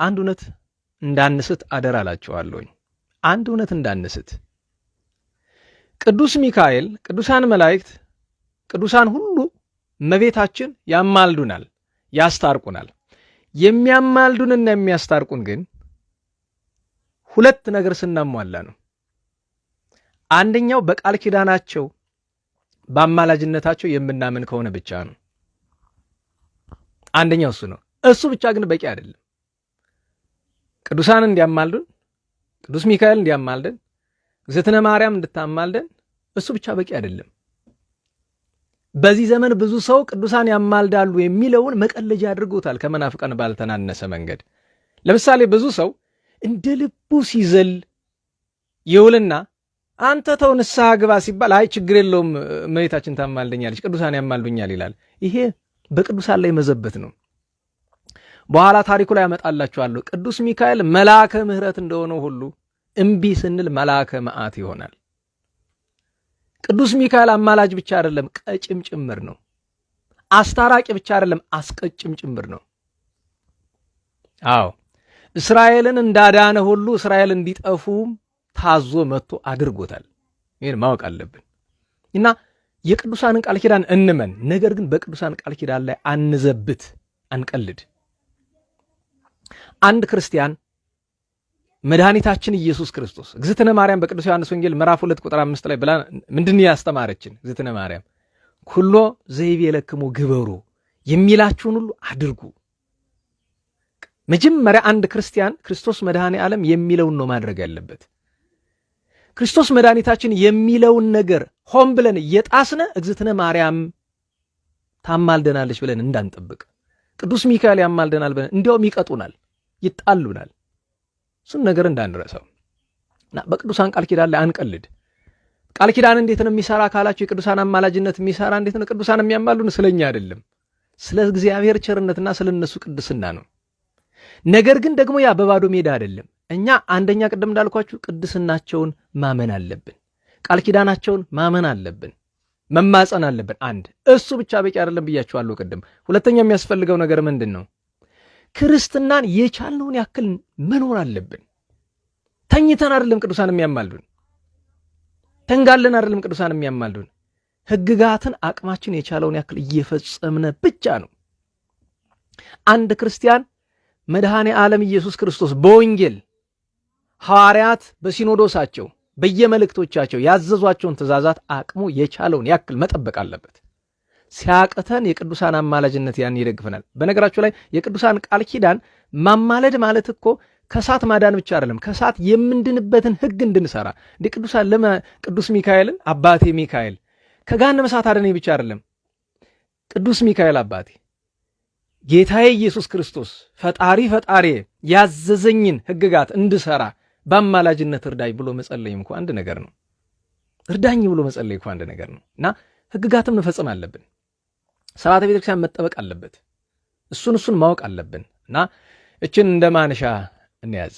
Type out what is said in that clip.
አንድ እውነት እንዳንስት አደራላችኋለሁ። አንድ እውነት እንዳንስት። ቅዱስ ሚካኤል፣ ቅዱሳን መላእክት፣ ቅዱሳን ሁሉ እመቤታችን ያማልዱናል፣ ያስታርቁናል። የሚያማልዱንና የሚያስታርቁን ግን ሁለት ነገር ስናሟላ ነው። አንደኛው በቃል ኪዳናቸው በአማላጅነታቸው የምናምን ከሆነ ብቻ ነው። አንደኛው እሱ ነው። እሱ ብቻ ግን በቂ አይደለም። ቅዱሳን እንዲያማልዱን፣ ቅዱስ ሚካኤል እንዲያማልደን፣ እግዝእትነ ማርያም እንድታማልደን እሱ ብቻ በቂ አይደለም። በዚህ ዘመን ብዙ ሰው ቅዱሳን ያማልዳሉ የሚለውን መቀለጃ አድርጎታል፣ ከመናፍቃን ባልተናነሰ መንገድ። ለምሳሌ ብዙ ሰው እንደ ልቡ ሲዘል ይውልና አንተ ተው ንስሐ ግባ ሲባል አይ ችግር የለውም እመቤታችን ታማልደኛለች፣ ቅዱሳን ያማልዱኛል ይላል። ይሄ በቅዱሳን ላይ መዘበት ነው። በኋላ ታሪኩ ላይ ያመጣላችኋለሁ። ቅዱስ ሚካኤል መልአከ ምሕረት እንደሆነው ሁሉ እምቢ ስንል መልአከ መዓት ይሆናል። ቅዱስ ሚካኤል አማላጅ ብቻ አይደለም፣ ቀጭም ጭምር ነው። አስታራቂ ብቻ አይደለም፣ አስቀጭም ጭምር ነው። አዎ እስራኤልን እንዳዳነ ሁሉ እስራኤል እንዲጠፉም ታዞ መጥቶ አድርጎታል። ይሄን ማወቅ አለብን እና የቅዱሳንን ቃል ኪዳን እንመን። ነገር ግን በቅዱሳን ቃል ኪዳን ላይ አንዘብት፣ አንቀልድ። አንድ ክርስቲያን መድኃኒታችን ኢየሱስ ክርስቶስ እግዝእትነ ማርያም በቅዱስ ዮሐንስ ወንጌል ምዕራፍ 2 ቁጥር 5 ላይ ብላ ምንድን ያስተማረችን? እግዝእትነ ማርያም ኩሎ ዘይቤለክሙ ግበሩ፣ የሚላችሁን ሁሉ አድርጉ። መጀመሪያ አንድ ክርስቲያን ክርስቶስ መድኃኔ ዓለም የሚለውን ነው ማድረግ ያለበት። ክርስቶስ መድኃኒታችን የሚለውን ነገር ሆን ብለን እየጣስነ እግዝእትነ ማርያም ታማልደናለች ብለን እንዳንጠብቅ፣ ቅዱስ ሚካኤል ያማልደናል ብለን እንዲያውም ይቀጡናል፣ ይጣሉናል። እሱን ነገር እንዳንረሳው እና በቅዱሳን ቃል ኪዳን ላይ አንቀልድ። ቃል ኪዳን እንዴት ነው የሚሰራ ካላችሁ፣ የቅዱሳን አማላጅነት የሚሰራ እንዴት ነው? ቅዱሳን የሚያማሉን ስለኛ አይደለም፣ ስለ እግዚአብሔር ቸርነትና ስለ እነሱ ቅድስና ነው። ነገር ግን ደግሞ ያ በባዶ ሜዳ አይደለም። እኛ አንደኛ ቅድም እንዳልኳችሁ ቅድስናቸውን ማመን አለብን፣ ቃል ኪዳናቸውን ማመን አለብን፣ መማጸን አለብን። አንድ እሱ ብቻ በቂ አይደለም ብያችኋለሁ ቅድም። ሁለተኛ የሚያስፈልገው ነገር ምንድን ነው? ክርስትናን የቻልነውን ያክል መኖር አለብን። ተኝተን አይደለም ቅዱሳን የሚያማልዱን፣ ተንጋለን አይደለም ቅዱሳን የሚያማልዱን። ሕግጋትን አቅማችን የቻለውን ያክል እየፈጸምነ ብቻ ነው። አንድ ክርስቲያን መድኃኔ ዓለም ኢየሱስ ክርስቶስ በወንጌል ሐዋርያት በሲኖዶሳቸው በየመልእክቶቻቸው ያዘዟቸውን ትእዛዛት አቅሙ የቻለውን ያክል መጠበቅ አለበት። ሲያቅተን የቅዱሳን አማላጅነት ያን ይደግፈናል። በነገራችሁ ላይ የቅዱሳን ቃል ኪዳን ማማለድ ማለት እኮ ከሳት ማዳን ብቻ አይደለም፣ ከሳት የምንድንበትን ሕግ እንድንሰራ። እንደ ቅዱሳን ቅዱስ ሚካኤልን አባቴ ሚካኤል ከገሃነመ እሳት አድነኝ ብቻ አይደለም። ቅዱስ ሚካኤል አባቴ ጌታዬ ኢየሱስ ክርስቶስ ፈጣሪ ያዘዘኝን ሕግጋት እንድሰራ በአማላጅነት እርዳኝ ብሎ መጸለይ እንኳ አንድ ነገር ነው። እርዳኝ ብሎ መጸለይ እንኳ አንድ ነገር ነው እና ሕግጋትም መፈጸም አለብን። ሥርዓተ ቤተክርስቲያን መጠበቅ አለበት። እሱን ማወቅ አለብን እና እችን እንደ ማንሻ እንያዝ።